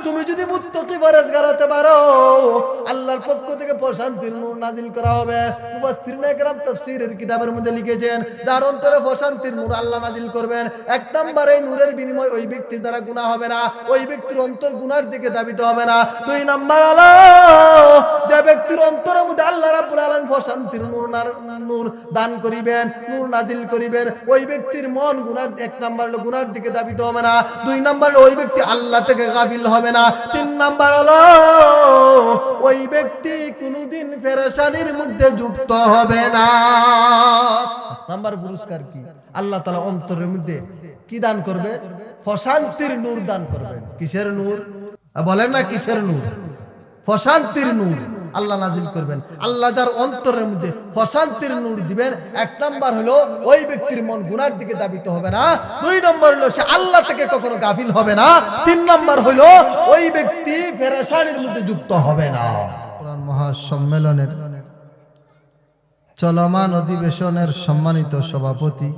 তুমি যদি মুত্তাকি পরহেজগার হতে পারো আল্লাহর পক্ষ থেকে প্রশান্তির নূর নাজিল করা হবে। মুফাসসিরিনে কেরাম তাফসীরের কিতাবের মধ্যে লিখেছেন যার অন্তরে প্রশান্তির নূর আল্লাহ নাজিল করবেন, এক নম্বরে নূরের বিনিময় ওই ব্যক্তির দ্বারা গুনাহ হবে না, ওই ব্যক্তির অন্তর গুনার দিকে ধাবিত হবে না। দুই নম্বর হলো যে ব্যক্তির অন্তরের মধ্যে আল্লাহ রাব্বুল আলামিন প্রশান্তির নূর দান করিবেন, নূর নাজিল করিবেন, ওই ব্যক্তির মন গুনার, এক নম্বর হলো গুনার দিকে ধাবিত হবে না, দুই নম্বর হলো ওই ব্যক্তি আল্লাহ থেকে গাফিল হবে না, তিন নম্বর হলো ওই ব্যক্তি কোনোদিন পেরেশানির মধ্যে যুক্ত হবে না। নাম্বার পুরস্কার কি? আল্লাহ তাআলা অন্তরের মধ্যে কি দান করবে? প্রশান্তির নূর দান করবেন। কিসের নূর বলেন না? কিসের নূর? প্রশান্তির নূর আল্লাহ নাজিল করবেন। আল্লাহ যার অন্তরের মধ্যে প্রশান্তির নূর দিবেন, এক নাম্বার হলো ওই ব্যক্তির মন গুনার দিকে ধাবিত হবে না, দুই নম্বর হলো সে আল্লাহ থেকে কখনো গাফিল হবে না, তিন নম্বর হলো ওই ব্যক্তি পেরেশানির মধ্যে যুক্ত হবে না। কোরআন মহাসম্মেলনের চলমান অধিবেশনের সম্মানিত সভাপতি,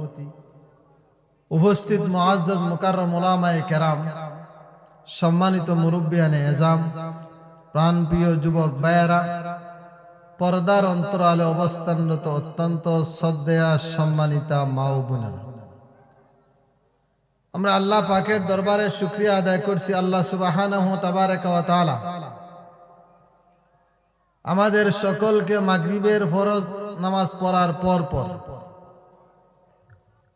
উপস্থিত মুআজ্জাজ মুকাররম উলামায়ে কেরাম, সম্মানিত মুরব্বিয়ানে এজাম, প্রাণপ্রিয় যুবক ভাইয়েরা, পর্দার অন্তরালে অবস্থানরত অত্যন্ত শ্রদ্ধেয়া সম্মানিতা মা ও বোনেরা, আমরা আল্লাহ পাকের দরবারে শুকরিয়া আদায় করছি। আল্লাহ সুবহানাহু তাবারাকা ওয়া তাআলা আমাদের সকলকে মাগরিবের ফরজ নামাজ পড়ার পর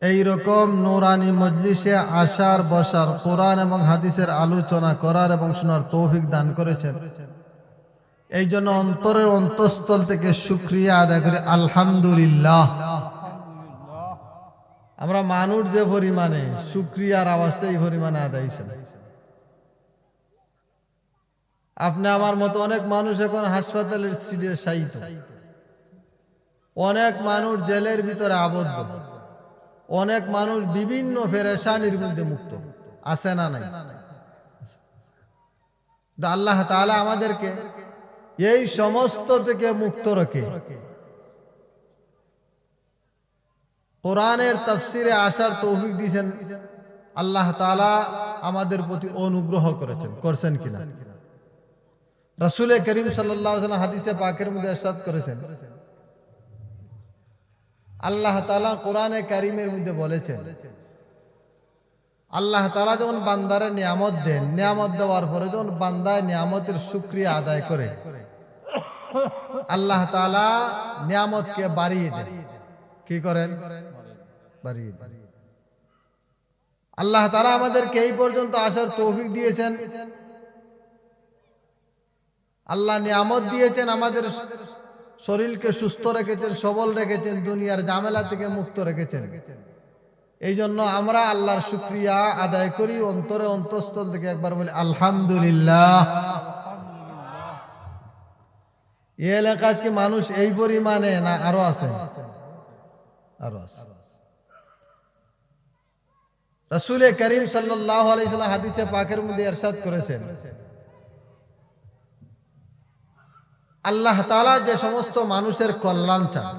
এই রকম নূরানি মজলিসে আসার, বসার, কোরআন এবং হাদিসের আলোচনা করার এবং শোনার তৌফিক দান করেছেন। এই জন্য অন্তরের অন্তঃস্থল থেকে শুকরিয়া আদায় করি আলহামদুলিল্লাহ। আমরা মানুষ যে পরিমাণে শুকরিয়ার আওয়াজটা এই পরিমাণে আদায় হয়েছে। আপনি আমার মতো অনেক মানুষ এখন হাসপাতালের সিটে শায়িত, অনেক মানুষ জেলের ভিতরে আবদ্ধ, অনেক মানুষ বিভিন্ন পেরেশানির মধ্যে মুক্ত আছে না নাই? আল্লাহ তাআলা আমাদেরকে এই সমস্ত থেকে মুক্ত রেখে কোরআনের তাফসিরে আসার তৌফিক দিয়েছেন। আল্লাহ তাআলা আমাদের প্রতি অনুগ্রহ করছেন কিনা? রাসূল করিম সাল্লাল্লাহু আলাইহি ওয়াসাল্লাম হাদিসে পাকের মধ্যে ইরশাদ করেছেন, আল্লাহ তাআলা কোরআনে কারীমের মধ্যে বলেছেন, আল্লাহ তাআলা যখন বান্দারে নিয়ামত দেন, নিয়ামত দেওয়ার পরে যখন বান্দা নিয়ামতের শুকরিয়া আদায় করে, আল্লাহ তাআলা নিয়ামতকে বাড়িয়ে দেন। কি করেন? বাড়িয়ে দেন। আল্লাহ তাআলা আমাদেরকে এই পর্যন্ত আসার তৌফিক দিয়েছেন। আল্লাহ নিয়ামত দিয়েছেন, আমাদের শরীরকে সুস্থ রেখেছেন, সবল রেখেছেন, দুনিয়ার ঝামেলা থেকে মুক্ত রেখেছেন। এই জন্য আমরা আল্লাহর শুকরিয়া আদায় করি অন্তরে, অন্তঃস্থল থেকে একবার বলি আলহামদুলিল্লাহ। এই এলাকার কি মানুষ এই পরিমাণে না আরো আছে? আরো আছে। রাসূল করিম সাল্লাল্লাহু আলাইহি ওয়াসাল্লাম হাদিসে পাকের মধ্যে ইরশাদ করেছেন, আল্লাহ তাআলা যে সমস্ত মানুষের কল্যাণ চান,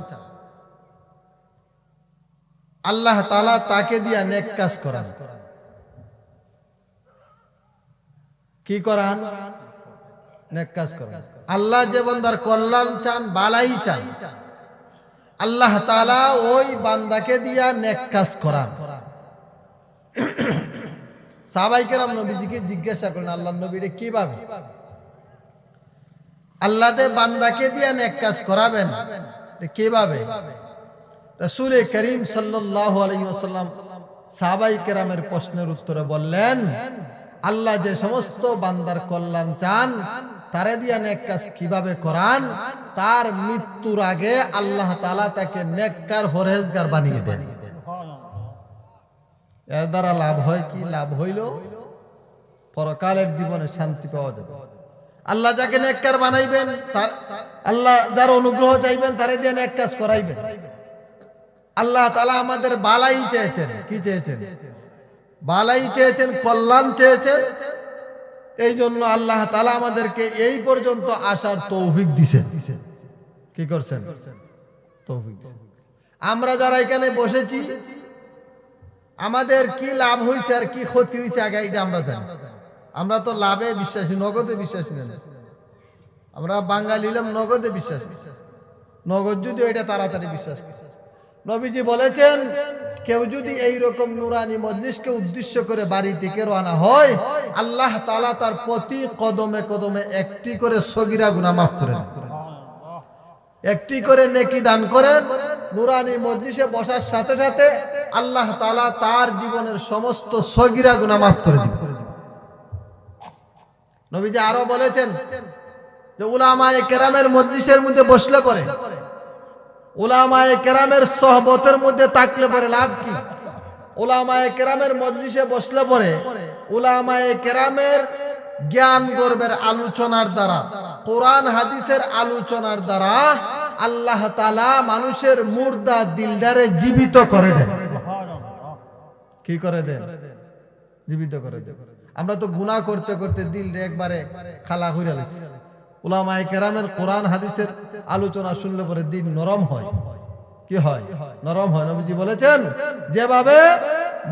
আল্লাহ তাআলা তাকে দিয়া নেক কাজ করান। কি করান? নেক কাজ করান। আল্লাহ যে বান্দার কল্যাণ চান, বালাই চান, আল্লাহ তাআলা ওই বান্দাকে দিয়া নেক কাজ করান। সাহাবায়ে কেরাম নবীজিকে জিজ্ঞাসা করেন, আল্লাহর নবী এটা কিভাবে আল্লাহ দে বান্দাকে দিয়া নেক কাজ করাবেন? কিভাবে? রাসূল করিম সাল্লাল্লাহু আলাইহি ওয়াসাল্লাম সাহাবায়ে কেরামের প্রশ্নের উত্তরে বললেন, আল্লাহ যে সমস্ত বান্দার কল্যাণ চান তারে দিয়া নেক কাজ কিভাবে করান? তার মৃত্যুর আগে আল্লাহ তাআলা তাকে নেককার পরহেজগার বানিয়ে দেন। এর দ্বারা লাভ হয় কি? লাভ হইল পরকালের জীবনে শান্তি পাওয়া যাবে। আল্লাহ যাকে নেককার বানাইবেন, আল্লাহ যার অনুগ্রহ চাইবেন তারে দিয়ে নেক কাজ করাইবেন। আল্লাহ তাআলা আমাদের বালাই চেয়েছেন। কি চেয়েছেন? বালাই চেয়েছেন, কল্যাণ চেয়েছেন। এই জন্য আল্লাহ তাআলা আমাদেরকে এই পর্যন্ত আসার তৌফিক দিয়েছেন। কি করছেন? তৌফিক দিয়েছেন। আমরা যারা এখানে বসেছি আমাদের কি লাভ হয়েছে আর কি ক্ষতি হয়েছে আগে এটা আমরা জানি। আমরা তো লাভে বিশ্বাসী, নগদে বিশ্বাসী না। আমরা বাঙালি হলাম নগদে বিশ্বাসী। নগদ যদি এটা তাড়াতাড়ি বিশ্বাস। নবীজি বলেছেন, কেউ যদি এইরকম নুরানি মজলিসকে উদ্দেশ্য করে বাড়ি থেকে রওনা হয়, আল্লাহ তাআলা তার প্রতি কদমে কদমে একটি করে সগীরা গুনাহ মাফ করে দেন, একটি করে নেকি দান করেন। নুরানি মজলিসে বসার সাথে সাথে আল্লাহ তাআলা তার জীবনের সমস্ত সগীরা গুনাহ মাফ করে দিবেন। নবীজি আরো বলেছেন যে উলামায়ে কেরামের মজলিসের মধ্যে বসলে পরে, উলামায়ে কেরামের সোহবতের মধ্যে থাকলে পরে লাভ কি? উলামায়ে কেরামের মজলিসে বসলে পরে উলামায়ে কেরামের জ্ঞান গর্বের আলোচনার দ্বারা, কোরআন হাদিসের আলোচনার দ্বারা আল্লাহ তাআলা মানুষের মুর্দা দিলদারে জীবিত করে দেন। কি করে দেন? জীবিত করে দেন। আমরা তো গুনাহ করতে করতে দিল একবারে খালা হইরা লাইছি। উলামায়ে কেরামের কোরআন হাদিসের আলোচনা শুনলে পরে দিল নরম হয়। কি হয়? নরম হয়। নবীজি বলেছেন, যেভাবে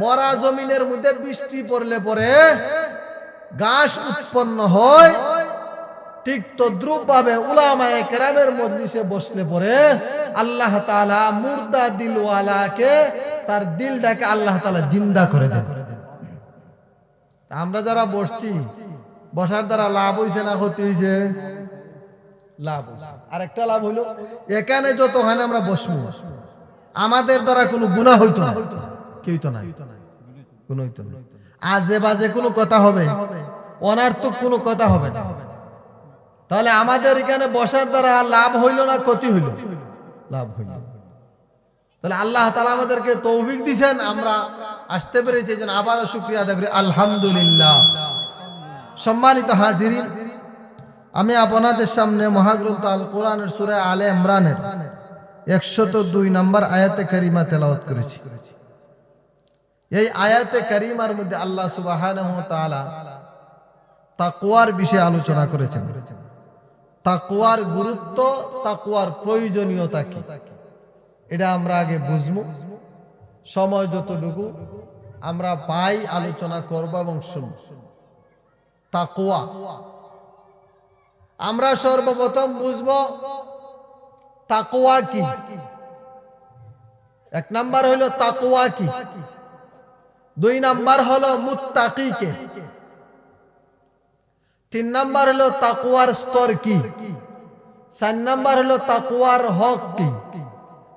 মরা জমিনের মধ্যে বৃষ্টি পড়লে পরে ঘাস উৎপন্ন হয়, ঠিক তদ্রুপ ভাবে উলামায়ে কেরামের মজলিসে বসলে পরে আল্লাহ তাআলা মুর্দা দিলওয়ালাকে, তার দিলটাকে আল্লাহ তাআলা জিন্দা করে দেন। আমরা যারা বসছি, বসার দ্বারা লাভ হইছে না ক্ষতি হইছে? লাভ হইছে। আরেকটা লাভ হইলো, এখানে যতখানে আমরা বসবো আমাদের দ্বারা কোনো গুনাহ হইতো না, কি হইতো না, কোনো হইতো না। আজে বাজে কোনো কথা হবে, অনার্থক কোনো কথা হবে না। তাহলে আমাদের এখানে বসার দ্বারা লাভ হইল না ক্ষতি হইল? লাভ হইল। তাহলে আল্লাহ তাআলা আমাদেরকে তৌফিক দিয়েছেন, আমরা আসতে পেরেছি, যেন আবারও শুকরিয়া আদায় করি, আলহামদুলিল্লাহ। সম্মানিত হাজিরিন, আমি আপনাদের সামনে মহাগ্রন্থ আল কোরআনের সূরা আলে ইমরানের 102 নম্বর আয়াতে কারিমা তেলাওয়াত করেছি। এই আয়াতে কারিমার মধ্যে আল্লাহ সুবহানাহু ওয়া তাআলা তাকওয়ার বিষয়ে আলোচনা করেছেন। তাকওয়ার গুরুত্ব, তাকওয়ার প্রয়োজনীয়তা কি, এটা আমরা আগে বুঝবো। সময় যতটুকু আমরা পাই আলোচনা করব এবং শুনব। তাকওয়া আমরা সর্বপ্রথম বুঝব তাকওয়া কি। এক নাম্বার হলো তাকওয়া কি, দুই নাম্বার হলো মুত্তাকি কে, তিন নাম্বার হলো তাকওয়ার স্তর কি, চার নাম্বার হলো তাকওয়ার হক কি,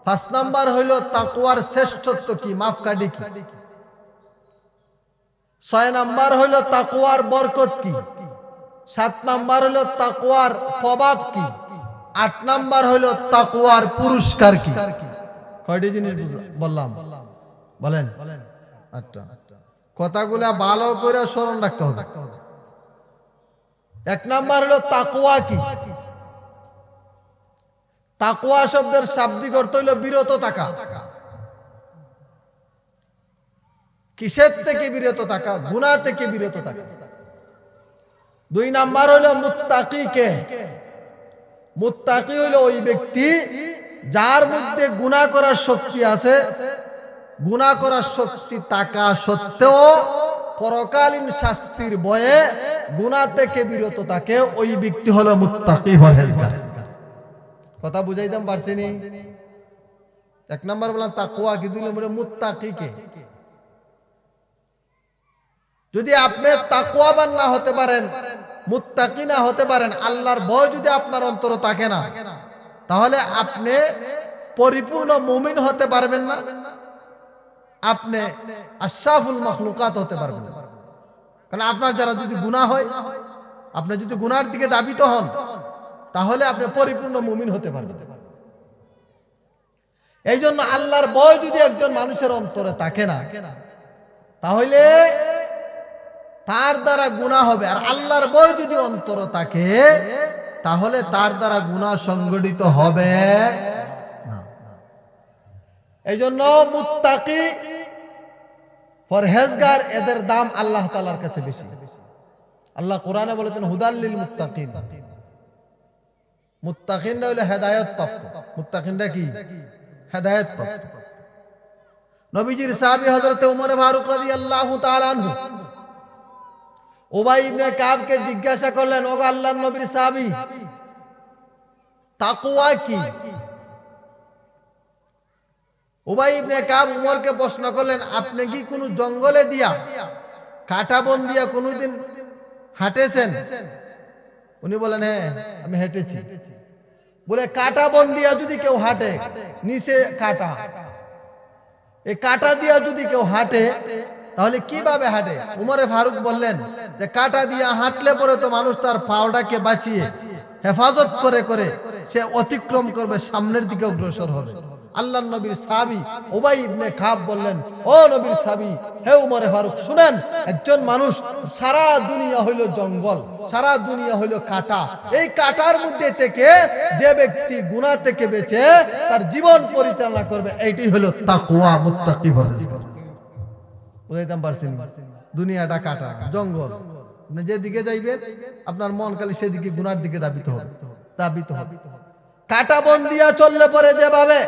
পাঁচ নাম্বার হলো তাকওয়ার শ্রেষ্ঠত্ব কি, মাপকাঠি কি, ছয় নাম্বার হলো তাকওয়ার বরকত কি, সাত নাম্বার হলো তাকওয়ার প্রভাব কি, আট নাম্বার হলো তাকওয়ার পুরস্কার কি। কয়টি জিনিস বললাম? বলেন। আটটা। কথাগুলা ভালো করে স্মরণ রাখতে হবে। এক নাম্বার হলো তাকওয়া কি। তাকওয়া শব্দের শাব্দিক অর্থ হলো বিরত থাকা। কিসের থেকে বিরত থাকা? গুনাহ থেকে বিরত থাকা। দুই নাম্বার হলো মুত্তাকি কে। মুত্তাকি হলো ওই ব্যক্তি যার মধ্যে গুনাহ করার শক্তি আছে, গুনাহ করার শক্তি থাকা সত্ত্বেও পরকালীন শাস্তির ভয়ে গুনাহ থেকে বিরত থাকে, ওই ব্যক্তি হলো মুত্তাকি, পরহেজগার। কথা বুঝাইতাম পারছিনি? এক নাম্বার বললাম তাকওয়া কি, দুই নম্বরে মুত্তাকি কে। যদি আপনি তাকওয়াবান না হতে পারেন, মুত্তাকি না হতে পারেন, আল্লাহর ভয় যদি আপনার অন্তরে থাকে না, তাহলে আপনি পরিপূর্ণ মুমিন হতে পারবেন না, আপনি আশরাফুল মাখলুকাত হতে পারবেন না। কারণ আপনার যারা যদি গুনাহ হয়, আপনি যদি গুনাহর দিকে ধাবিত হন, তাহলে আপনি পরিপূর্ণ মুমিন হতে পারবেন। এই জন্য আল্লাহর ভয় যদি একজন মানুষের অন্তরে থাকে না, তাহলে তার দ্বারা গুনাহ হবে। আর আল্লাহর ভয় যদি অন্তরে থাকে, তাহলে তার দ্বারা গুনাহ সংগঠিত হবে না। এই জন্য মুত্তাকি, পরহেজগার, এদের দাম আল্লাহ তাআলার কাছে বেশি। আল্লাহ কোরআনে বলেছেন হুদাল লিল মুত্তাকিন। মুত্তাকিনরা হলো হেদায়েত প্রাপ্ত। মুত্তাকিনরা কি? হেদায়েত প্রাপ্ত। নবীজির সাহাবী হযরত ওমর ফারুক রাদিয়াল্লাহু তাআলা আনহু উবাই ইবনে কাবকে জিজ্ঞাসা করলেন, ও আল্লাহর নবীর সাহাবী, তাকওয়া কি? উবাই ইবনে কাব উমরকে প্রশ্ন করলেন, আপনি কি কোন জঙ্গলে দিয়া কাটা বন দিয়া কোনদিন হাঁটেছেন? উনি বলেন, হ্যাঁ আমি হেঁটেছি। বলে, কাটা বন দিয়া যদি কেউ হাঁটে, নিচে কাটা, এই কাটা দিয়া যদি কেউ হাঁটে তাহলে কিভাবে হাঁটে? উমরে ফারুক বললেন যে কাটা দিয়া হাঁটলে পরে তো মানুষ তার পাওটাকে বাঁচিয়ে হেফাজত করে করে সে অতিক্রম করবে, সামনের দিকে অগ্রসর হবে। আল্লাহর নবীর সাহাবী উবাই ইবনে কাব বললেন, ও নবীর সাহাবী, হে উমরে ফারুক, শুনেন, একজন মানুষ, সারা দুনিয়া হইল জঙ্গল, সারা দুনিয়া হইল কাটা, এই কাটার মধ্যে থেকে যে ব্যক্তি গুনাহ থেকে বেঁচে তার জীবন পরিচালনা করবে, এইটাই হলো তাকওয়া, মুত্তাকি পরহেজগার। বুঝাইতাম পারছেন? দুনিয়াটা কাটা, জঙ্গল, আপনি যেদিকে যাইবেন আপনার মন খালি সেদিকে গুনার দিকে দাবিত হবে। কাটা বন দিয়া চললে পরে যেভাবে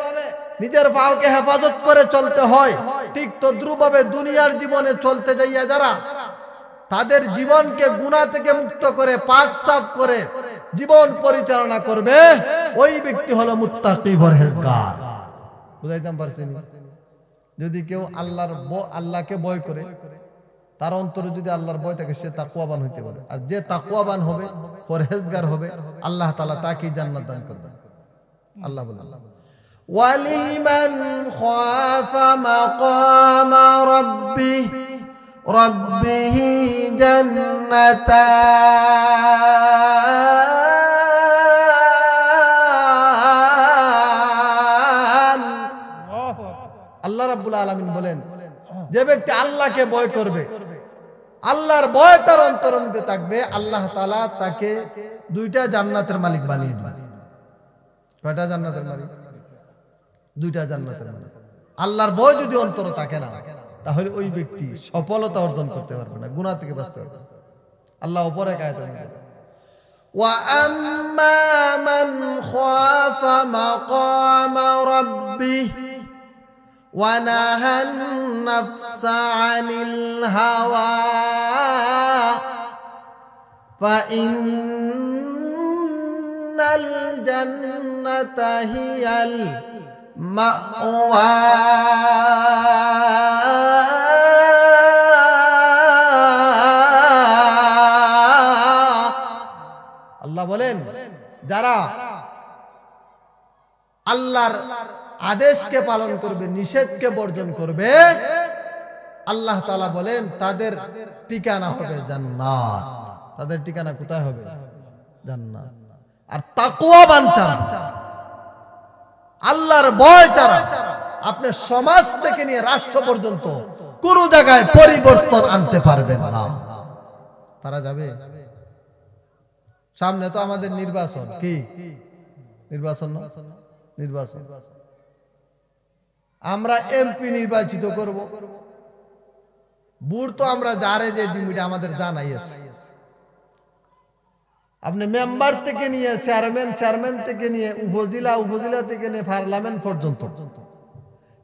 নিজের পাওকে হেফাজত করে চলতে হয়, ঠিক তদ্রুপভাবে দুনিয়ার জীবনে চলতে যাইয়া যারা তাদের জীবনকে গুনাহ থেকে মুক্ত করে পাক সাফ করে জীবন পরিচালনা করবে, ওই ব্যক্তি হলো মুত্তাকি পরহেজগার। বুঝাইতাম পারছেন? যদি কেউ আল্লাহকে ভয় করে, তার অন্তরে যদি আল্লাহর ভয় থাকে, সে তাকওয়াবান হইতে পারে। আর যে তাকওয়াবান হবে, পরহেজগার হবে, আল্লাহ তাআলা তাকে জান্নাত দান করবেন। আল্লাহ বলেন, ওয়ালিমান খাফা মাকাম রাব্বিহি জান্নাতান। আল্লাহ রাব্বুল আলামিন বলেন, যে ব্যক্তি আল্লাহকে ভয় করবে, আল্লাহর ভয় তার অন্তরের মধ্যে থাকবে, আল্লাহ তাআলা তাকে দুইটা জান্নাতের মালিক বানিয়ে দিবেন। কয়টা জান্নাতের মালিক? দুইটা জান্নাতের মালিক। আল্লাহর ভয় যদি অন্তরে থাকে না, তাহলে ওই ব্যক্তি সফলতা অর্জন করতে পারবে না, গুনাহ থেকে বাঁচতে পারবে না। আল্লাহ উপরে আয়াতে বলেন, ওয়া আম্মা মান খাফা মাকাম রাব্বিহি ونهى النفس عن الهوى فإن الجنة هي المأوى আল্লাহ বলেন, যারা আল্লাহর আদেশকে পালন করবে, নিষেধকে বর্জন করবে, আল্লাহ তাআলা বলেন তাদের ঠিকানা হবে জান্নাত। তাদের ঠিকানা কোথায় হবে? জান্নাত। আর তাকওয়াবান ছাড়া, আল্লাহর ভয় ছাড়া আপনি সমাজ থেকে নিয়ে রাষ্ট্র পর্যন্ত কোন জায়গায় পরিবর্তন আনতে পারবেন না। পারা যাবে? সামনে তো আমাদের নির্বাচন। কি নির্বাচন? নির্বাচন। আমরা এমপি নির্বাচিত করব, ভোট তো আমরা যারে যে দিমিটা আমাদের জানাই আছে। আপনি মেম্বার থেকে নিয়ে চেয়ারম্যান, চেয়ারম্যান থেকে নিয়ে উপজেলা, উপজেলা থেকে নিয়ে পার্লামেন্ট পর্যন্ত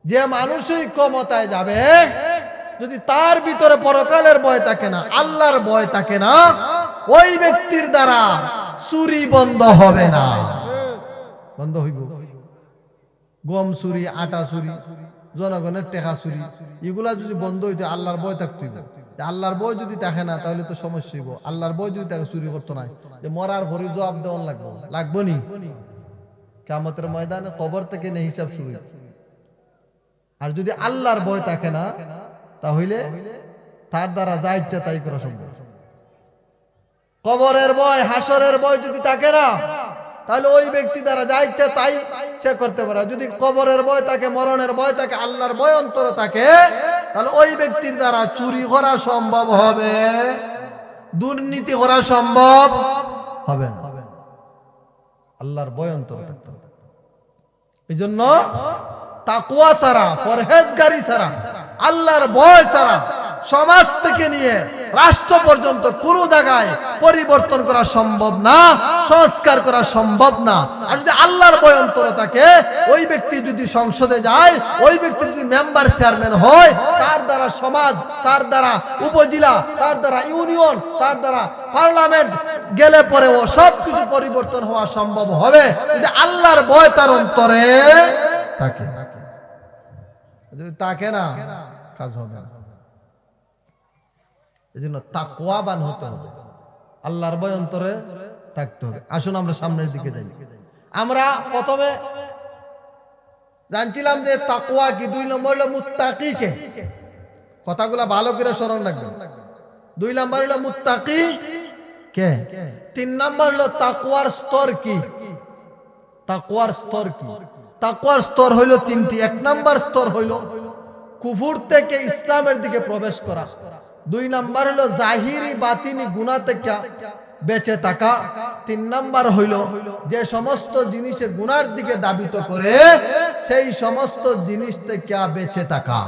যে মানুষই ক্ষমতায় যাবে, যদি তার ভিতরে পরকালের ভয় থাকে না, আল্লাহর ভয় থাকে না, ওই ব্যক্তির দ্বারা চুরি বন্ধ হবে না। বন্ধ হইব? গম চুরি, আটা চুরি, জনগণের টাকা চুরি, এগুলা যদি বন্ধ হইতো, আল্লাহর ভয় থাকতো। আল্লাহর ভয় যদি থাকে না, তাহলে তো সমস্যা হইব। আল্লাহর ভয় যদি তাকে চুরি করতো না, যে মরার ভরি জবাব দেওয়ান লাগবো নি? কিয়ামতের ময়দানে কবর থেকে নেই হিসাব শুরু। আর যদি আল্লাহর ভয় থাকে না, তাহলে তার দ্বারা যা ইচ্ছা তাই করা সম্ভব। কবরের ভয়, হাসরের ভয় যদি থাকে না, তাহলে ওই ব্যক্তি দ্বারা যা ইচ্ছা তাই সে করতে পারে। যদি কবরের ভয় থাকে, মরণের ভয় থাকে, আল্লাহর ভয় অন্তরে থাকে, তাহলে ওই ব্যক্তির দ্বারা চুরি করা সম্ভব হবে, দুর্নীতি করা সম্ভব হবে না। আল্লাহর ভয় অন্তরে থাকতে হবে। এই জন্য তাকওয়া ছাড়া, পরহেজগারি ছাড়া, আল্লাহর ভয় ছাড়া সমাজ থেকে নিয়ে রাষ্ট্র পর্যন্ত কোনো জায়গায় পরিবর্তন করা সম্ভব না, সংস্কার করা সম্ভব না। আর যদি আল্লাহর ভয় অন্তরে থাকে, ওই ব্যক্তি যদি সংসদে যায়, ওই ব্যক্তি যদি মেম্বার চেয়ারম্যান হয়, তার দ্বারা সমাজ, তার দ্বারা উপজেলা, তার দ্বারা ইউনিয়ন, তার দ্বারা পার্লামেন্ট গেলে পরে ও সব কিছু পরিবর্তন হওয়া সম্ভব হবে যদি আল্লাহর ভয় তার অন্তরে থাকে। যদি থাকে না, কাজ হবে না। এই জন্য তাকওয়াবান হতে হবে, আল্লাহর ভয় অন্তরে থাকতে হবে। আসুন আমরা সামনের দিকে যাই। আমরা প্রথমে জানছিলাম যে তাকওয়া কি, 2 নম্বর হলো মুত্তাকি কে। কথাগুলা ভালো করে স্মরণ রাখবেন। 2 নম্বর হলো মুত্তাকি কে, 3 নম্বর হলো তাকওয়ার স্তর কি। তাকওয়ার স্তর কি? তাকওয়ার স্তর হইল 3টি। 1 নম্বর স্তর হইল কুফর থেকে ইসলামের দিকে প্রবেশ করা। 2 নম্বর হইল জাহিরি বাতিনি গুনাহ থেকে বেঁচে থাকা। 3 নম্বর হইল যে সমস্ত জিনিসে গুনার দিকে দাবিত করে সেই সমস্ত জিনিস থেকে বেঁচে থাকা।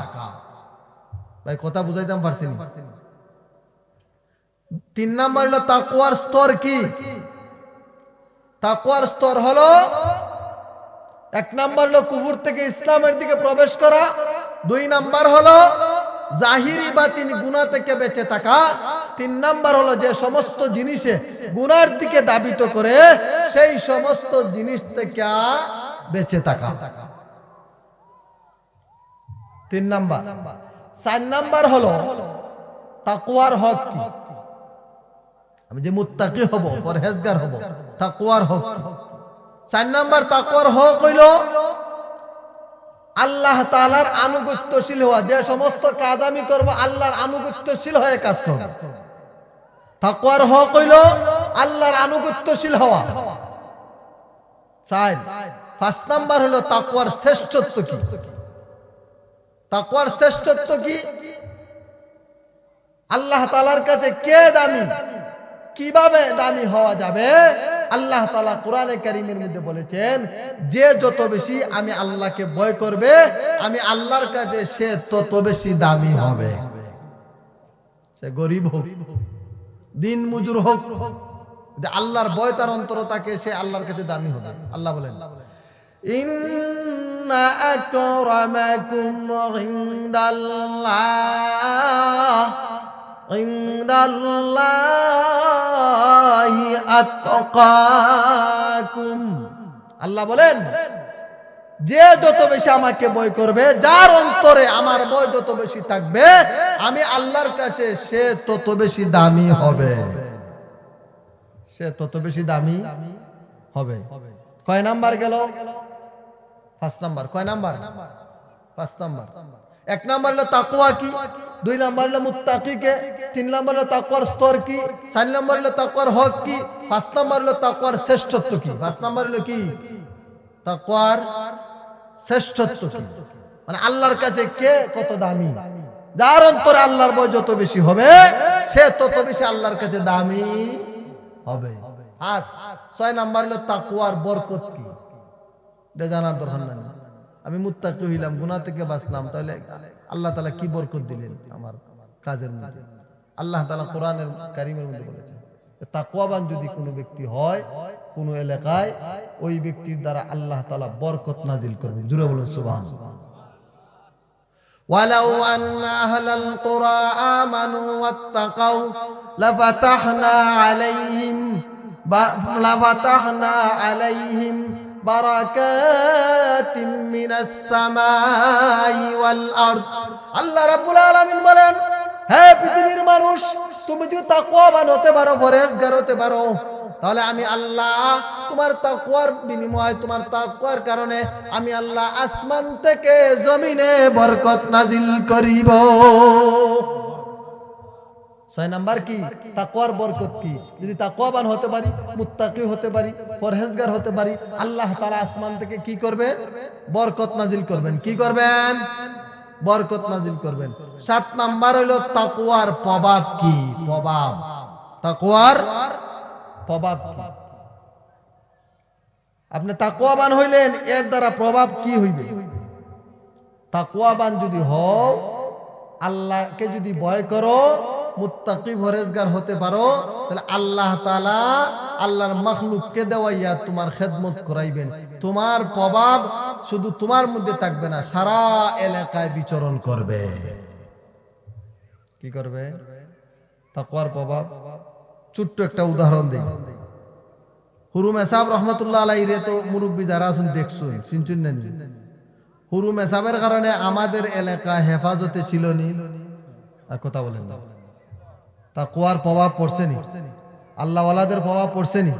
ভাই কথা বুঝাইতাম পারছেন? 3 নম্বর হলো তাকওয়ার স্তর কি। তাকওয়ার স্তর হলো 1 নম্বর হলো কুফর থেকে ইসলামের দিকে প্রবেশ করা, 2 নম্বর হলো জাহিরি বাতিনি গুনাহ থেকে বেঁচে থাকা, 3 নম্বর হলো যে সমস্ত জিনিসে গুনার দিকে দাবিত করে সেই সমস্ত জিনিস থেকে বেঁচে থাকা। 3 নম্বর। 4 নম্বর হলো তাকওয়ার হক কি। আমি যে মুত্তাকি হব, পরহেজগার হব, তাকওয়ার হক। 4 নম্বর তাকওয়ার হক হইল আল্লাহ তাআলার আনুগত্যশীল হওয়া। যে সমস্ত কাজ আমি করব আল্লাহর আনুগত্যশীল হয়ে কাজ করব। তাকওয়ার হক হইল আল্লাহর আনুগত্যশীল হওয়া। 5 নম্বর হলো তাকওয়ার শ্রেষ্ঠত্ব কি। তাকওয়ার শ্রেষ্ঠত্ব কি? আল্লাহ তাআলার কাছে কে দামি, কিভাবে দামি হওয়া যাবে। আল্লাহ তাআলা কোরআনে কারীমের মধ্যে বলেছেন, যে যত বেশি আমি আল্লাহকে ভয় করবে আমি আল্লাহর কাছে সে তত বেশি দামি হবে। সে গরিব হোক, দিন মজুর হোক, যে আল্লাহর ভয় তার অন্তরে থাকে সে আল্লাহর কাছে দামি হবে। আল্লাহ বলেন, ইন্না আকরামাকুম ইনদাল্লাহি আতকাকুম। আল্লাহ বলেন, যে যত বেশি আমাকে ভয় করবে, যার অন্তরে আমার ভয় যত বেশি থাকবে আমি আল্লাহর কাছে সে তত বেশি দামি হবে। সে তত বেশি দামি হবে। কয় নাম্বার গেল? 5 নাম্বার। কয় নাম্বার? 5 নাম্বার। 1 নাম্বার হলো তাকওয়া কি, 2 নাম্বার হলো মুত্তাকি কে, 3 নাম্বার হলো তাকওয়ার স্তর কি, 4 নাম্বার হলো তাকওয়ার হক কি, 5 নাম্বার হলো তাকওয়ার শ্রেষ্ঠত্ব কি। 5 নাম্বার হলো কি? তাকওয়ার শ্রেষ্ঠত্ব কি, মানে আল্লাহর কাছে কে কত দামি। যার অন্তরে আল্লাহর ভয় যত বেশি হবে সে তত বেশি আল্লাহর কাছে দামি হবে। 6 নাম্বার হলো তাকওয়ার বরকত কি। এটা জানার দরকার নাই। আমি মুত্তাকি হইলাম, গুনাহ থেকে বাঁচলাম, তাহলে আল্লাহ তাআলা কি বরকত দিলেন আমার কাজের মধ্যে। আল্লাহ তাআলা কোরআনের কারীমের মধ্যে বলেছেন, তাকওয়াবান যদি কোনো ব্যক্তি হয় কোন এলাকায়, ওই ব্যক্তির দ্বারা আল্লাহ তাআলা বরকত নাজিল করবেন। জোরে বলুন সুবহানাল্লাহ। ওয়ালাউ আন্না আহলাল কুরা আমানু ওয়াত্তাকাউ লাফাতাহনা আলাইহিম বারাকাতিম মিনাস সামাই ওয়াল আরদ। আল্লাহ রাব্বুল আলামিন বলেন, হে পৃথিবীর মানুষ, তুমি যদি তাকওয়াবান হতে পারো, পরহেজগার হতে পারো, তাহলে আমি আল্লাহ তোমার তাকওয়ার বিনিময়ে, তোমার তাকওয়ার কারণে আমি আল্লাহ আসমান থেকে জমিনে বরকত নাজিল করিব। 6 নাম্বার কি? তাকওয়ার বরকত কি। যদি তাকওয়াবান হতে পারি, মুত্তাকি হতে পারি, পরহেজগার হতে পারি, আল্লাহ তাআলা আসমান থেকে কি করবে? বরকত নাজিল করবেন। কি করবেন? বরকত নাজিল করবেন। 7 নাম্বার হলো তাকওয়ার প্রভাব কি। প্রভাব, তাকওয়ার প্রভাব কি। আপনি তাকওয়াবান হইলেন, এর দ্বারা প্রভাব কি হইবে? তাকওয়াবান যদি হও আল্লাহকে যদি ভয় করো, মুত্তাকি পরহেজগার হতে পারো, তাহলে আল্লাহ তাআলা আল্লাহর মাখলুককে দেওয়াইয়া তোমার খেদমত করাইবেন। তোমার প্রভাব শুধু তোমার মধ্যে থাকবে না, সারা এলাকায় বিচরণ করবে। কি করবে? তাকওয়ার প্রভাব। ছোট্ট একটা উদাহরণ দিই। হুরুম এসাব রহমতুল্লাহ আলাইহি তো মুরব্বী যারা আছেন দেখছুন, চিনচুন না? হুরুম এসাবের কারণে আমাদের এলাকা হেফাজতে ছিল নি। আর কথা বলেন না। তাকওয়ার প্রভাব পড়ছে নি? আল্লাহওয়ালাদের প্রভাব পড়ছে নি?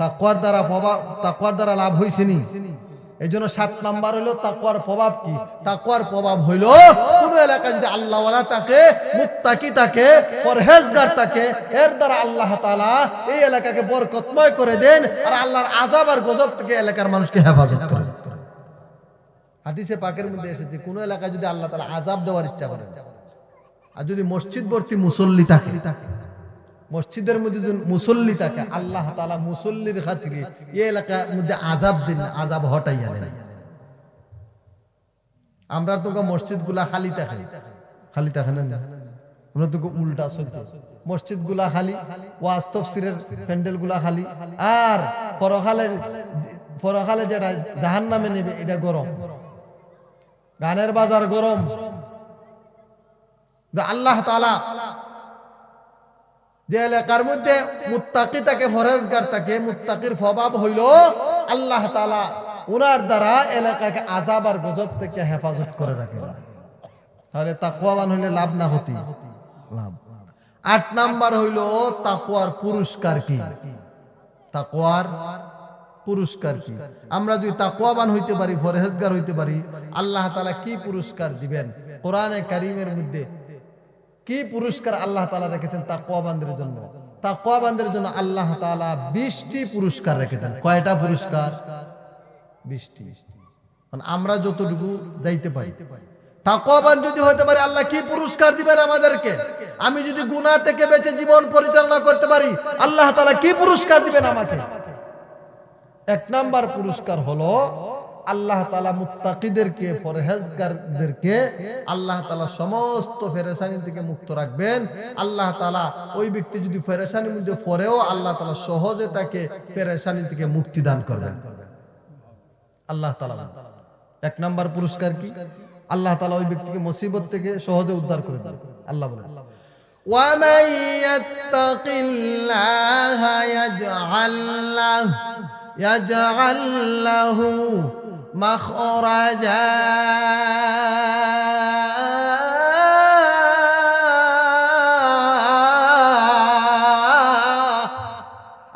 তাকওয়ার দ্বারা লাভ হইছে নি? এই জন্য 7 নাম্বার হইল তাকওয়ার প্রভাব কি? তাকওয়ার প্রভাব হইল কোন এলাকায় যদি আল্লাহওয়ালা থাকে, মুত্তাকি থাকে, পরহেজগার থাকে, এর দ্বারা আল্লাহ তাআলা এই এলাকাকে বরকতময় করে দেন আর আল্লাহর আযাব আর গজব থেকে এলাকার মানুষকে হেফাজত করেন। হাদিসে পাকের মধ্যে এসেছে কোন এলাকায় যদি আল্লাহ তাআলা আযাব দেওয়ার ইচ্ছা করেন, আর যদি মসজিদ ভর্তি মুসল্লি থাকে, মসজিদের মধ্যে যদি মুসল্লি থাকে, আল্লাহ তাআলা মুসল্লির খাতিরে এই এলাকার মধ্যে আযাব দিন, আযাব হটাইয়া নেন। আমরা তো মসজিদগুলা খালি থাকে না, আমরা তো উল্টা চলছে। মসজিদগুলা খালি, ওয়াজ তাফসীরের প্যান্ডেলগুলা খালি, আর পরকালে যেটা জাহান্নামে নেবে এটা গরম, গানের বাজার গরম। আল্লাহ তাআলা যে এলাকার মধ্যে মুত্তাকি থাকে, পরহেজগার থাকে, মুত্তাকির প্রভাব হইল আল্লাহ তাআলা উনার দ্বারা এলাকাকে আযাব আর গজব থেকে হেফাজত করে রাখেন। তাহলে তাকওয়াবান হইলে লাভ না ক্ষতি? লাভ। 8 নাম্বার হইল তাকওয়ার পুরস্কার কি? তাকওয়ার পুরস্কার কি? আমরা যদি তাকওয়াবান হইতে পারি, পরহেজগার হইতে পারি, আল্লাহ তাআলা কি পুরস্কার দিবেন? কোরআনে কারীমের মধ্যে কি পুরস্কার আল্লাহ তাআলা রেখেছেন তাকওয়াবানদের জন্য? তাকওয়াবানদের জন্য আল্লাহ তাআলা 20টি পুরস্কার রেখেছেন। কয়টা পুরস্কার? 20টি। মানে আমরা যতটুকু যাইতে পারি, তাকওয়াবান যদি হতে পারে আল্লাহ কি পুরস্কার দিবেন আমাদেরকে? আমি যদি গুনাহ থেকে বেঁচে জীবন পরিচালনা করতে পারি, আল্লাহ তাআলা কি পুরস্কার দিবেন আমাকে? 1 নাম্বার পুরস্কার হলো আল্লাহ তাআলা মুত্তাকিদেরকে, পরহেজগারদেরকে আল্লাহ তাআলা সমস্ত পেরেশানি থেকে মুক্ত রাখবেন। আল্লাহ তাআলা ওই ব্যক্তি যদি পেরেশানির মধ্যে পড়েও আল্লাহ তাআলা সহজে তাকে পেরেশানি থেকে মুক্তি দান করবেন। আল্লাহ তাআলা 1 নাম্বার পুরস্কার কি? আল্লাহ তাআলা ওই ব্যক্তিকে মুসিবত থেকে সহজে উদ্ধার করে দেন। আল্লাহ বলেন, ওয়ামান ইয়াত্তাকিল্লাহা ইয়াজআল লাহু মাখরাজা।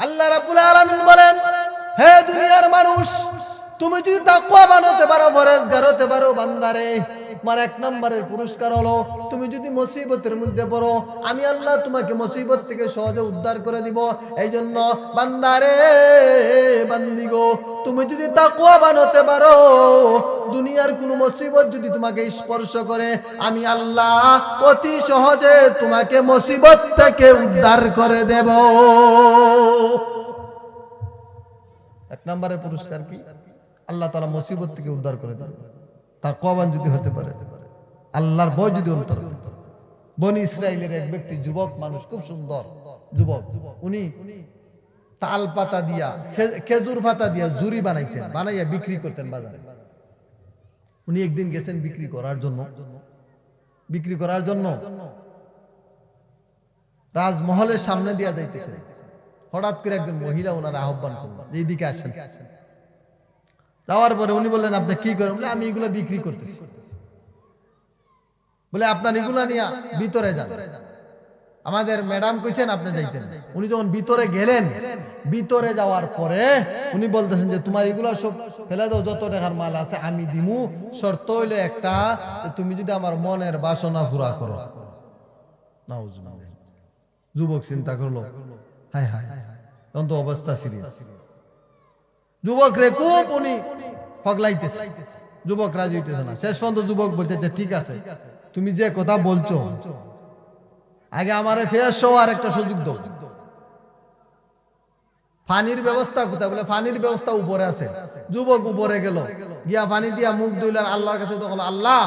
আল্লাহ রাব্বুল আলামিন বলেন, হে দুনিয়ার মানুষ, তুমি যদি তাকওয়াবান হতে পারো, পরহেজগার হতে পারো, বান্দারে, তোমার 1 নম্বরের পুরস্কার হলো তুমি যদি মুসিবতের মধ্যে পড়ো, আমি আল্লাহ তোমাকে মুসিবত থেকে সহজে উদ্ধার করে দিব। এই জন্য বান্দারে, বান্দিগো, তুমি যদি তাকওয়াবান হতে পারো, দুনিয়ার কোন মুসিবত যদি তোমাকে স্পর্শ করে, আমি আল্লাহ অতি সহজে তোমাকে মুসিবত থেকে উদ্ধার করে দেব। 1 নম্বরের পুরস্কার কি? আল্লাহ তাআলা মুসিবত থেকে উদ্ধার করে দেন। তাকওয়াবান যদি হতে পারে, আল্লাহর ভয় যদি অন্তর। বনি ইসরাইলের এক ব্যক্তি, যুবক মানুষ, খুব সুন্দর যুবক, উনি তাল পাতা দিয়া, খেজুর পাতা দিয়া জুরি বানাইতেন, বানাইয়া বিক্রি করতেন বাজারে। উনি একদিন গেছেন বিক্রি করার জন্য রাজমহলের সামনে দিয়া যাইতেছেন। হঠাৎ করে একজন মহিলা ওনার আহ্বান করলেন যে এইদিকে আসেন। যাওয়ার পরে উনি বললেন, আপনি কি করেন? বলে, আমি এগুলো বিক্রি করতেছি। বলে, আপনার এগুলা নিয়ে ভিতরে যান, আমাদের ম্যাডাম কইছেন আপনি যাইতেন। উনি যখন ভিতরে গেলেন, ভিতরে যাওয়ার পরে উনি বলতেছেন যে তোমার এগুলা সব ফেলে দাও, যত টাকার মাল আছে আমি দিমু, শর্ত হইলে একটা, তুমি যদি আমার মনের বাসনা পুরা করো। নাউজুবিল্লাহ। যুবক চিন্তা করলো, হায় হায়, তখন তো অবস্থা সিরিয়াস। যুবক রে খুব উনি পগলাইতেছে, যুবক রাজি হইতেছে না। শেষ পর্যন্ত যুবক বলতেছে, ঠিক আছে, তুমি যে কথা বলছো, আগে আমারে ফেরত হওয়ার একটা সুযোগ দাও। পানির ব্যবস্থা কোথায়? বলে পানির ব্যবস্থা উপরে আছে। যুবক উপরে গেল, গিয়া পানি দিয়া মুখ ধুইলেন, আল্লাহর কাছে তখন, আল্লাহ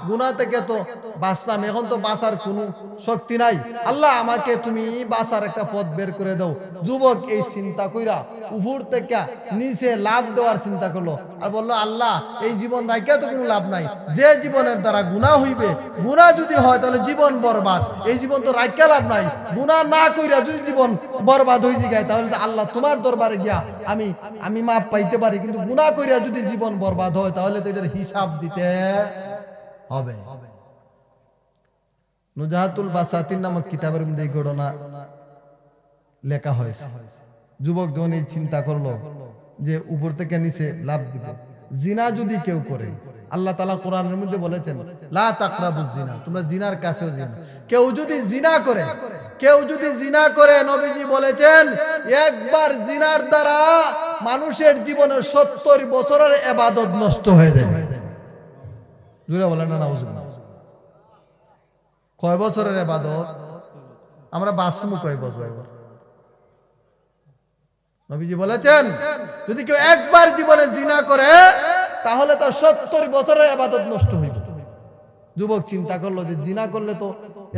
গুনাহ থেকে তো বাঁচলাম, এখন তো বাঁচার কোনো শক্তি নাই, আল্লাহ আমাকে তুমি বাঁচার একটা পথ বের করে দাও। যুবক এই চিন্তা কইরা উপর থেকে নিচে লাভ দেওয়ার চিন্তা করলো, আর বললো, আল্লাহ এই জীবন রাখিয়া তো কোনো লাভ নাই, যে জীবনের দ্বারা গুনাহ হইবে, গুনাহ যদি হয় তাহলে জীবন বরবাদ, এই জীবন তো রাখিয়া লাভ নাই, গুনাহ না কইরা যদি জীবন বরবাদ হয়ে যায় তাহলে তো আল্লাহ তোমার দরবারে গিয়া আমি মাপ পাইতে পারি, কিন্তু গুনাহ কইরা যদি জীবন বরবাদ হয় তাহলে তো এটার হিসাব দিতে হবে। নুজাহাতুল বাসাতিন নামক কিতাবের মধ্যে এই ঘটনা লেখা হয়েছে। যুবক যখন এই চিন্তা করলো যে উপর থেকে নিচে লাভ দিব, জিনা যদি কেউ করে, আল্লাহ তাআলা কোরআনের মধ্যে বলেছেন, লা তাকরাবুজ জিনা, তোমরা জিনার কাছেও যেও না। কেউ যদি জিনা করে, নবীজি বলেছেন একবার জিনার দ্বারা মানুষের জীবনের 70 বছরের ইবাদত নষ্ট হয়ে যাবে। জোরে বলেন না নাউজুবিল্লাহ। কয় বছরের ইবাদত? আমরা বাসমু কয় বছর? নবীজি বলেছেন যদি কেউ একবার জীবনে জিনা করে তাহলে তার 70 বছরের ইবাদত নষ্ট হয়ে যাবে। যুবক চিন্তা করলো যে জিনা করলে তো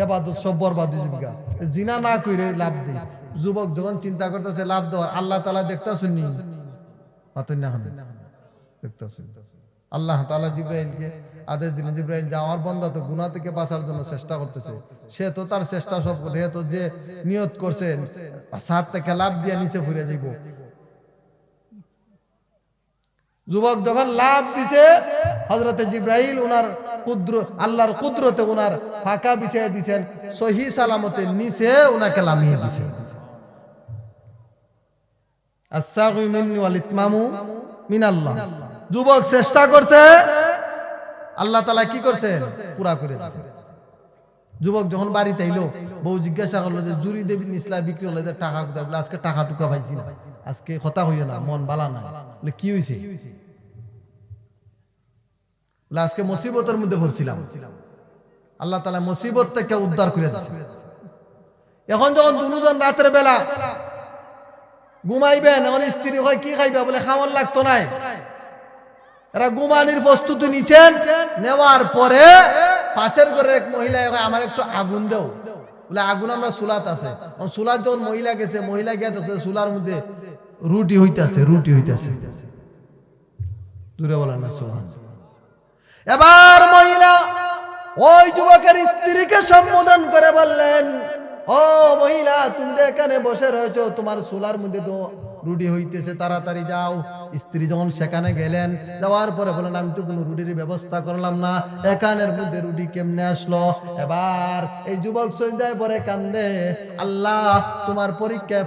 ইবাদত সব বরবাদ হয়ে যাবে, জিনা না করে লাভ দেই। যুবক যখন চিন্তা করতেছে লাভ দেওয়ার, আল্লাহ তাআলা দেখতাছেন নি, দেখতাছেন। আল্লাহ তাআলা জিবরাইলকে আদেশ দিলেন, জিবরাইল যা, আমার বান্দা তো গুনাহ থেকে বাঁচার জন্য চেষ্টা করতেছে, সে তো তার চেষ্টা সব করে, তো যে নিয়ত করছে ছাদ থেকে লাভ দিয়ে নিচে ফিরে যাইব। যুবক যখন লাভ দিছে, হযরতে জিবরাইল ওনার আল্লাহর কুদরতে ওনার ফাঁকা বিছিয়ে দিয়েছেন, সহি সালামতে নিচে ওনাকে নামিয়ে দিয়েছেন। আস-সাগু মিন্নি ওয়াল ইতমামু মিনাল্লাহ। যুবক চেষ্টা করছে, আল্লাহ তাআলা কি করছে? পুরা করে দিয়েছে। যুবক যখন বাড়িতে আইলো, বউ জিজ্ঞাসা করলো যে জুরি দেবী নিসলা বিক্রি হলো, যে টাকা কোথায়? বলে আজকে টাকা টুকা পাইছি না, আজকে কথা হইও না, মন বালা না। বলে কি হইছে? বলে আজকে মুসিবতের মধ্যে পড়ছিলাম, আল্লাহ তাআলা মুসিবত থেকে উদ্ধার করে দিয়েছে। এখন যখন দুজন রাতের বেলা ঘুমাইবেন, এখন স্ত্রী হয় কি খাইবা? বলে খাওয়ার লাগতো নাই। এরা ঘুমানির প্রস্তুতি নিচ্ছেন, নেওয়ার পরে পাশের ঘরের এক মহিলা, আমার একটু আগুন দাও। বলে আগুন আমরা চুলাত আছে। চুলার যখন মহিলা গেছে, মহিলা গিয়ে চুলার মধ্যে রুটি হইতেছে। দূরে বলেন না সুবহানাল্লাহ। এবার মহিলা ওই যুবকের স্ত্রীকে সম্বোধন করে বললেন, ও মহিলা, তুমি এখানে বসে রয়েছো, তোমার চুলার মধ্যে তো রুটি হইতেছে, তাড়াতাড়ি যাও। স্ত্রী যখন সেখানে গেলেন, যাওয়ার পরে বলেন, আমি তো কোনো রুটির ব্যবস্থা করলাম না, এখানের মধ্যে রুটি কেমনে আসলো? এবার এই যুবক সজদায় পরে কান্দে, আল্লাহ তোমার পরীক্ষায়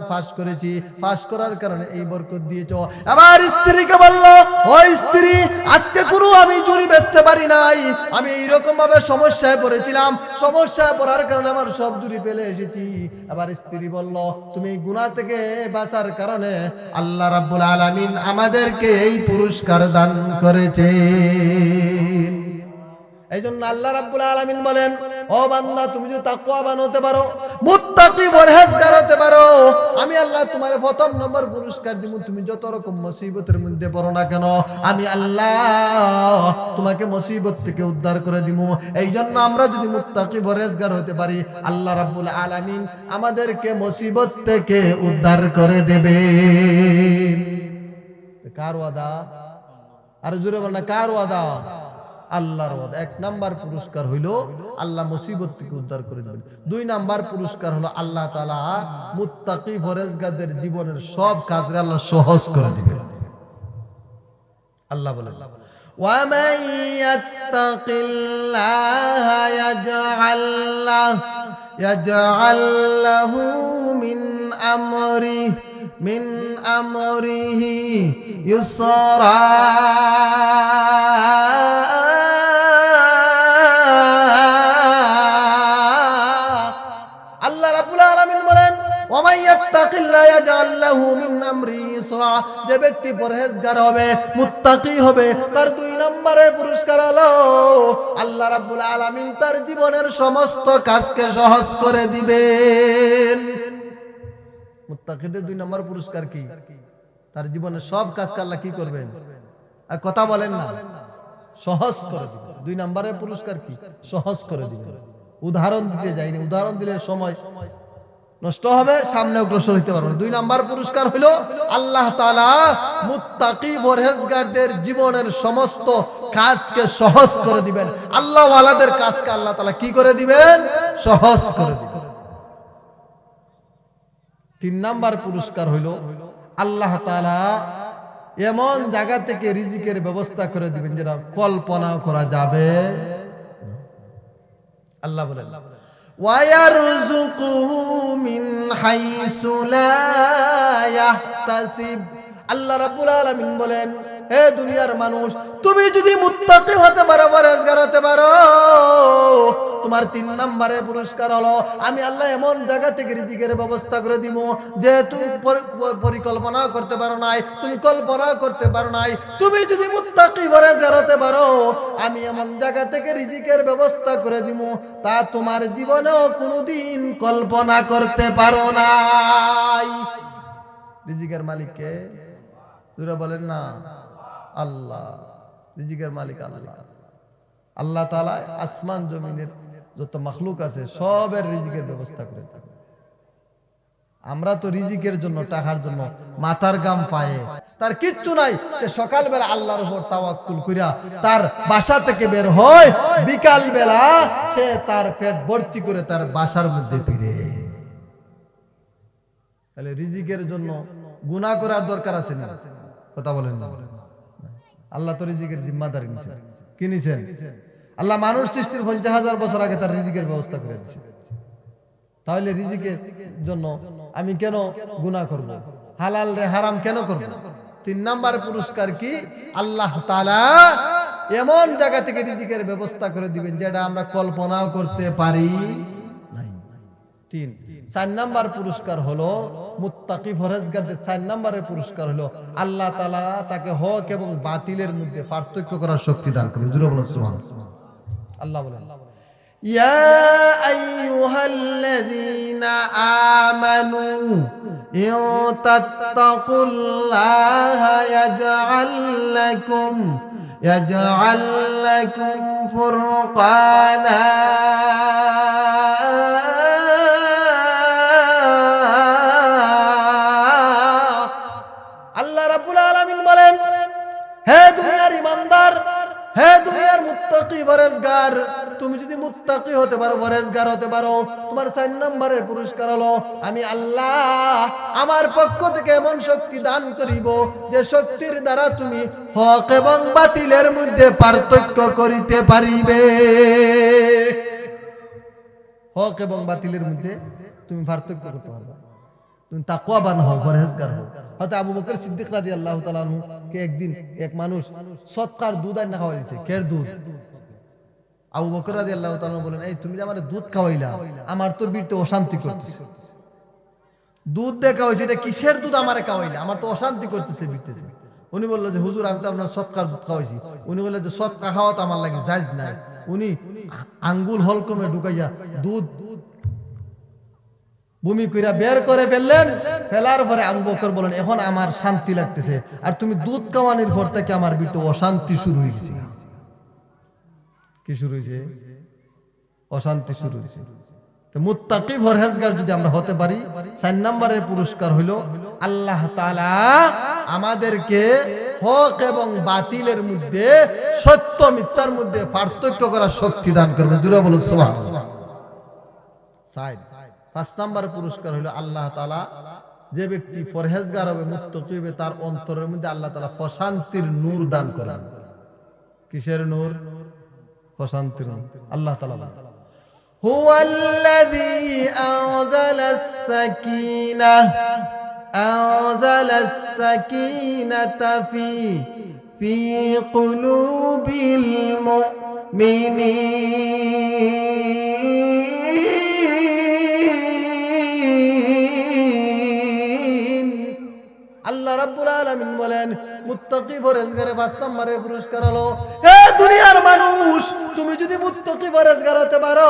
ফাঁস করেছি, ফাঁস করার কারণে এই বরকত দিয়েছো। এবার স্ত্রীকে বলল, ও স্ত্রী, আজকে কোনো আমি জুরি বেচতে পারি নাই, আমি এইরকম ভাবে সমস্যায় পড়েছিলাম, সমস্যায় পড়ার কারণে আমার সব জুরি ফেলে এসেছি। এবার স্ত্রী বলল, তুমি এই গুনাহ থেকে বাঁচার কারণে আল্লাহ রাব্বুল আলামিন আমাদেরকে এই পুরস্কার দান করেছেন। এই জন্য আল্লাহ রাব্বুল আলামিন বলেন, ও বান্দা, তুমি যদি তাকওয়াবান হতে পারো, মুত্তাকি পরহেজগার হতে পারো, আমি আল্লাহ তোমার প্রথম নম্বর পুরস্কার দিব। তুমি যত রকম মুসিবতের মধ্যে পড়ো না কেন, আমি আল্লাহ তোমাকে মুসিবত থেকে উদ্ধার করে দিব। এই জন্য আমরা যদি মুত্তাকি পরহেজগার হতে পারি, আল্লাহ রাব্বুল আলামিন আমাদেরকে মুসিবত থেকে উদ্ধার করে দেবেন। কার ওয়াদা? আর জোরে বল না, কার ওয়াদা? আল্লাহর ওয়াদা। এক নাম্বার পুরস্কার হইল আল্লাহ মুসিবত থেকে উদ্ধার করে দিবেন। দুই নাম্বার পুরস্কার হলো আল্লাহ তাআলা মুত্তাকি পরহেজগারদের জীবনের সব কাজে আল্লাহ সহজ করে দিবেন। আল্লাহ বলেন, ওয়া মান ইয়াত্তাকিল্লাহা ইয়াজআল লাহু মিন আমরিহি ইউসরা। যে ব্যক্তি পরহেজগার হবে, মুত্তাকি হবে, তার দুই নম্বরের পুরস্কার হলো আল্লাহ রাব্বুল আলামিন তার জীবনের সমস্ত কাজকে সহজ করে দিবেন। মুত্তাকিদের 2 নম্বর পুরস্কার কি? তার জীবনের সব কাজকে আল্লাহ কি করবেন? আর কথা বলেন না, সহজ করে দিবেন। 2 নম্বরের পুরস্কার কি? সহজ করে দিবেন। উদাহরণ দিতে যাইনি, উদাহরণ দিলে সময় নষ্ট হবে, সামনে অগ্রসর হইতে পারবে না। 2 নম্বর পুরস্কার হলো আল্লাহ তাআলা মুত্তাকি পরহেজগারদের জীবনের সমস্ত কাজকে সহজ করে দিবেন। আল্লাহ ওয়ালাদের কাজকে আল্লাহ তাআলা কি করে দিবেন? সহজ করে দিবেন। 3 নম্বর পুরস্কার হইল আল্লাহ তাআলা এমন জায়গা থেকে রিজিকের ব্যবস্থা করে দিবেন যেটা কল্পনা করা যাবে না। আল্লাহ বলেন ওয়ায়ারযুকুহু মিন হাইসু লা ইয়াহতাসিব। আল্লাহ রাব্বুল আলামিন বলেন, হে দুনিয়ার মানুষ, তুমি যদি মুত্তাকি হতে পারো, পরহেজগার হতে পারো, তোমার 3 নম্বরের পুরস্কার হলো আমি আল্লাহ এমন জায়গা থেকে রিজিকের ব্যবস্থা করে দিব যে তুমি পরিকল্পনা করতে পারো নাই, তুমি কল্পনা করতে পারো নাই। তুমি যদি মুত্তাকি পরহেজগার হতে পারো, আমি এমন জায়গা থেকে রিজিকের ব্যবস্থা করে দিব তা তোমার জীবনেও কোনোদিন কল্পনা করতে পারো নাই। রিজিকের মালিক কে? দুরা বলেন না, আল্লাহ। রিজিকের মালিক আল্লাহ। আল্লাহ তাআলা আসমান জমিনের যত মাখলুক আছে সবের রিজিকের ব্যবস্থা করে থাকে। আমরা তো রিজিকের জন্য, টাকার জন্য মাথার গাম পায়ে তার কিচ্ছু নাই, সে সকালবেলা আল্লাহর উপর তাওয়াক্কুল কইরা তার বাসা থেকে বের হয়, বিকাল বেলা সে তার পেট ভর্তি করে তার বাসার মধ্যে ফিরে। তাহলে রিজিকের জন্য গুনাহ করার দরকার আছে না? কথা বলেন না। আল্লাহ তো রিজিকের জিম্মাদারি নিছেন। কি নিছেন? আল্লাহ মানুষ সৃষ্টির 50,000 বছর আগে তার রিজিকের ব্যবস্থা করে দিয়েছে। তাহলে রিজিকের জন্য আমি কেন গুনাহ করব? হালাল রে হারাম কেন করব? 3 নাম্বার পুরস্কার কি? আল্লাহ তাআলা এমন জায়গা থেকে রিজিকের ব্যবস্থা করে দিবেন যেটা আমরা কল্পনাও করতে পারি নাই। 3 4 নাম্বার পুরস্কার হলো মুত্তাকি পরহেজগারদের 4 নাম্বারের পুরস্কার হলো আল্লাহ তাআলা তাকে হক এবং বাতিলের মধ্যে পার্থক্য করার শক্তি দান করবেন। জোরে বলুন সুবহানাল্লাহ। আল্লাহ বলেন, ইয়া আইয়ুহাল্লাযীনা আমানু ইন তাত্তাকুল্লাহা ইয়াজআল লাকুম ফুরকানা। আল্লাহ রাব্বুল আলামিন বলেন, হে দুনিয়ার ইমানদার, হে দুনিয়ার মুত্তাকি পরহেজগার, তুমি যদি মুত্তাকি হতে পারো, পরহেজগার হতে পারো, তোমার 4 নম্বরের পুরস্কার হলো আমি আল্লাহ আমার পক্ষ থেকে এমন শক্তি দান করিব যে শক্তির দ্বারা তুমি হক এবং বাতিলের মধ্যে পার্থক্য করিতে পারিবে। হক এবং বাতিলের মধ্যে তুমি পার্থক্য করতে পারবে। তুমি তাকওয়াবান হও, পরহেজগার হও। হযরত আবু বকর সিদ্দিক রাদিয়াল্লাহু তাআলা আনহু কে একদিন এক মানুষ সদকার দুধ আইনা খাওয়াই দিয়েছে, কের দুধ। আবু বকর রাদিয়াল্লাহু তাআলা বলেন, এই তুমি যে আমারে দুধ খাওয়াইলা, আমার তো বিরতে অশান্তি করতেছে। দুধ দেখা হয়েছে, এটা কিসের দুধ আমারে খাওয়াইলা? আমার তো অশান্তি করতেছে বিরতেছে। উনি বললেন যে হুজুর আমি তো আপনার সদকার দুধ খাওয়াইছি। উনি বললেন যে সদকা খাওয়া তো আমার লাগে জায়েজ নাই। উনি আঙ্গুল হলকমে ঢুকাইয়া দুধ ভূমি কইরা বের করে ফেললেন। ফেলার পরে আবু বকর বলেন, এখন আমার শান্তি লাগতেছে, আর তুমি দুধ খাওয়ানোর পর থেকে আমার ভিতরে অশান্তি শুরু হয়ে গেছে। কি শুরু হয়েছে? অশান্তি শুরু হয়েছে। তো মুত্তাকি পরহেজগার যদি আমরা হতে পারি, 4 নম্বরের পুরস্কার হলো আল্লাহ তাআলা আমাদেরকে হক এবং বাতিলের মধ্যে, সত্য মিথ্যার মধ্যে পার্থক্য করার শক্তি দান করবেন। জোরে বলুন সুবহানাল্লাহ। 5 নম্বর পুরস্কার হলো আল্লাহ তাআলা যে ব্যক্তি পরহেজগার হবে, মুত্তাকি হবে, তার অন্তরের মধ্যে আল্লাহ তাআলা প্রশান্তির নূর দান করেন। কিসের নূর? প্রশান্তির নূর। আল্লাহ তাআলা বলেন, হুয়াল্লাযী আনজালাস সাকিনাতা ফি কুলুবিল মুমিনিন। আল্লাহ রাব্বুল আলামিন বলেন, মুত্তাকি পরহেজগারে 5 নম্বরের পুরস্কার হলো, হে দুনিয়ার মানুষ, তুমি যদি মুত্তাকি পরহেজগার হতে পারো,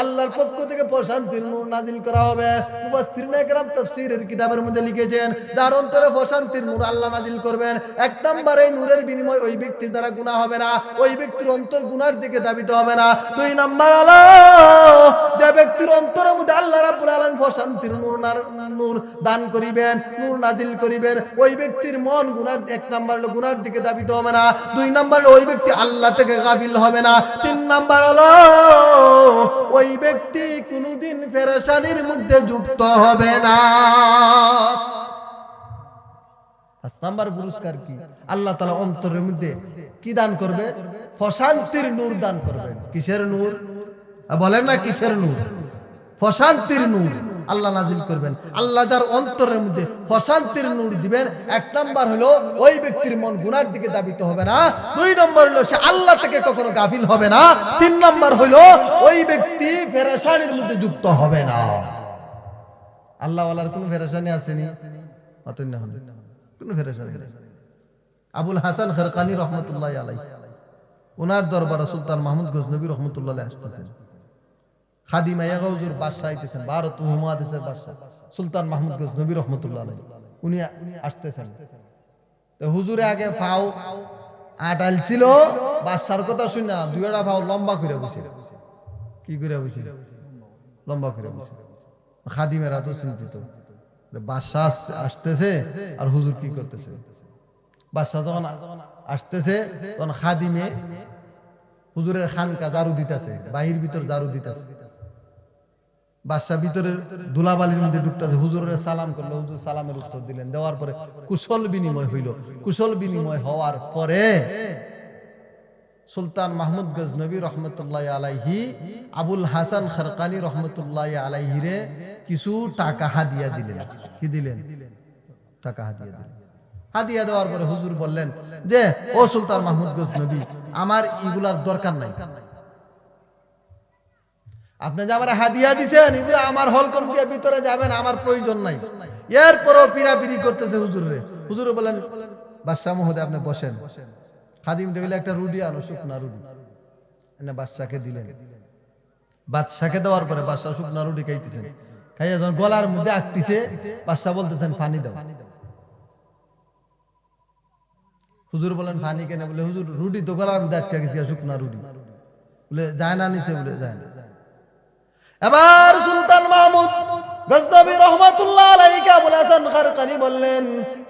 আল্লাহর পক্ষ থেকে প্রশান্তির নূর নাজিল করা হবে। মুফাসসিরিনে কেরাম তাফসীরের কিতাবের মধ্যে লিখেছেন, যার অন্তরে প্রশান্তির নূর আল্লাহ নাজিল করবেন, এক নম্বরে এই নূরের বিনিময় ওই ব্যক্তির দ্বারা গুনাহ হবে না, ওই ব্যক্তির অন্তর গুনার দিকে ধাবিত হবে না। দুই নম্বর হলো, যে ব্যক্তির অন্তরের মধ্যে আল্লাহ রাব্বুল আলামিন প্রশান্তির নূর দান করিবেন, নূর নাজিল করিবেন, ওই ব্যক্তির মন গুনার, এক নম্বর হলো গুনার দিকে ধাবিত হবে না, দুই নম্বর হলো ওই ব্যক্তি আল্লাহ থেকে গাফিল হবে না, তিন নম্বর হলো ওই ব্যক্তি কোনোদিন পেরেশানির মধ্যে যুক্ত হবে না। পাঁচ নাম্বার পুরস্কার কি? আল্লাহ তাআলা অন্তরের মধ্যে কি দান করবে? প্রশান্তির নূর দান করবেন। কিসের নূর? বলেন না কিসের নূর? প্রশান্তির নূর আল্লাহ নাজিল করবেন। আল্লাহ যার অন্তরের মধ্যে প্রশান্তির নূর দিবেন, এক নাম্বার হলো ওই ব্যক্তির মন গুনার দিকে ধাবিত হবে না, দুই নম্বর হলো সে আল্লাহ থেকে কখনো গাফিল হবে না, তিন নম্বর হলো ওই ব্যক্তি পেরেশানির মধ্যে যুক্ত হবে না। আল্লাহ ওয়ালার কোনো পেরেশানি আসেনি? কোনো পেরেশানি নেই। আবুল হাসান খরকানি রহমতুল্লাহ আলাইহি, ওনার দরবারে সুলতান মাহমুদ গজনবী রহমতুল্লাহ আলাইহি আসতেছেন। খাদিমা ইয়াগাউজুর বাদশা আইতেছেন, ভারত উপমহাদেশের বাদশা সুলতান মাহমুদ গজনবী রহমতুল্লাহ আলাইহি, উনি আসতেছেন। তো হুজুরে আগে পাও আটাল ছিল, বাদশার কথা শুনে দুইটা পাও লম্বা করে বসে। কি করে বসে? লম্বা করে বসে। খাদিমেরা তো চিন্তিত, বাদশা আসতেছে আর হুজুর কি করতেছে। বাদশা যখন আসতেছে তখন খাদিমে হুজুরের খানকা জারু দিতেছে, বাহির ভিতর জারু দিতেছে। বাদশা ভিতরে ধুলাবালির মধ্যে ঢুকতেছে, হুজুরের সালাম করলো, হুজুর সালামের উত্তর দিলেন। দেওয়ার পরে কুশল বিনিময় হইল। কুশল বিনিময় হওয়ার পরে সুলতান মাহমুদ গজনবী রহমতুল্লাহ আলাইহি আবুল হাসান খরকানি রহমতুল্লাহ আলাইহিরে কিছু টাকা হাদিয়া দিলেন। কি দিলেন? টাকা হাদিয়া দিলেন। হাদিয়া দেওয়ার পরে হুজুর বললেন যে, ও সুলতান মাহমুদ গজনবী, আমার এগুলার দরকার নাই, আপনি যে আমার হাদিয়া দিছেন এগুলো আমার হলকম দিয়ে ভিতরে যাবেন, আমার প্রয়োজন নাই। এরপরও পিরাপিরি করতেছে হুজুরে। হুজুর বলেন, বাদশাহ মহোদয় আপনি বসেন। খাদিম দেখলে একটা রুটি আনো, শুকনা রুটি এনে বাদশাকে দিলেন। বাদশাকে দেওয়ার পরে বাদশাহ শুকনা রুটি খাইতেছেন। খাইয়া যখন গলার মধ্যে আটটিছে, বাদশাহ বলতেছেন পানি দাও। হুজুর বলেন পানি কেন? বলে হুজুর রুটি তো গলার মধ্যে আটকে গেছে, শুকনা রুটি। বলে যায় না নিচে? বলে যায় না। এবার সুলতান মাহমুদ গজনবী রহমাতুল্লাহ আলাইহি আবুল হাসান খরকানি বললেন,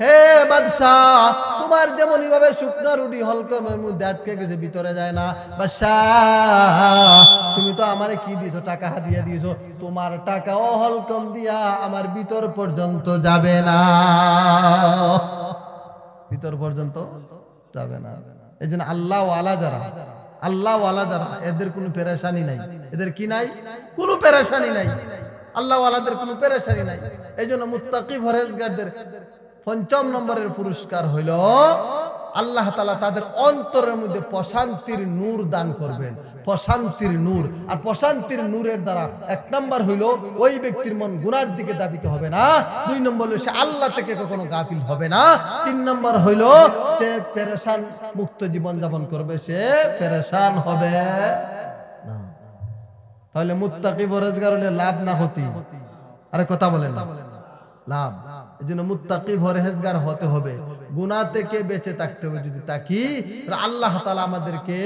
হে বাদশাহ, তোমার যেমন এইভাবে শুকনা রুটি হলকমের মধ্যে আটকে গেছে, ভিতরে যায় না, বাদশাহ তুমি তো আমারে কি দিয়েছো? টাকা হাদিয়া দিয়েছো। তোমার টাকাও হলকম দিয়া আমার ভিতর পর্যন্ত যাবে না, ভিতর পর্যন্ত যাবে না। এই জন্য আল্লাহ ওয়ালা যারা, আল্লাহ ওয়ালা যারা, এদের কোনো পেরেশানি নাই। এদের কি নাই? কোনো পেরেশানি নাই। আল্লাহ ওয়ালাদের কোনো পেরেশানি নাই। এই জন্য মুত্তাকি পরহেজগারদের ৫ম নম্বরের পুরস্কার হইল আল্লাহ তাআলা তাদের অন্তরের মধ্যে প্রশান্তির নূর দান করবেন। প্রশান্তির নূর। আর প্রশান্তির নূরের দ্বারা এক নম্বর হইল ওই ব্যক্তির মন গুনার দিকে ধাবিত হবে না, দুই নম্বর হইল সে আল্লাহ থেকে কখনো গাফিল হবে না, তিন নম্বর হইল সে পেরেশান মুক্ত জীবন যাপন করবে, সে পেরেশান হবে না। তাহলে মুত্তাকি পরহেজগার হলে লাভ না ক্ষতি? আরে কথা বলেন না, লাভ। এই জন্য মুত্তাকি পরহেজগার হতে হবে, গুনাহ থেকে বেঁচে থাকতে হবে। যদি তাকি, আল্লাহ তাআলা আমাদেরকে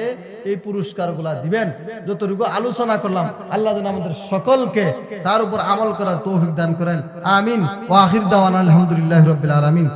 এই পুরস্কারগুলো দিবেন। যতটুকু আলোচনা করলাম, আল্লাহ যেন আমাদের সকলকে তার উপর আমল করার তৌফিক দান করেন। আমিন। ওয়া আখির দাওয়ানা আলহামদুলিল্লাহি রাব্বিল আলামিন।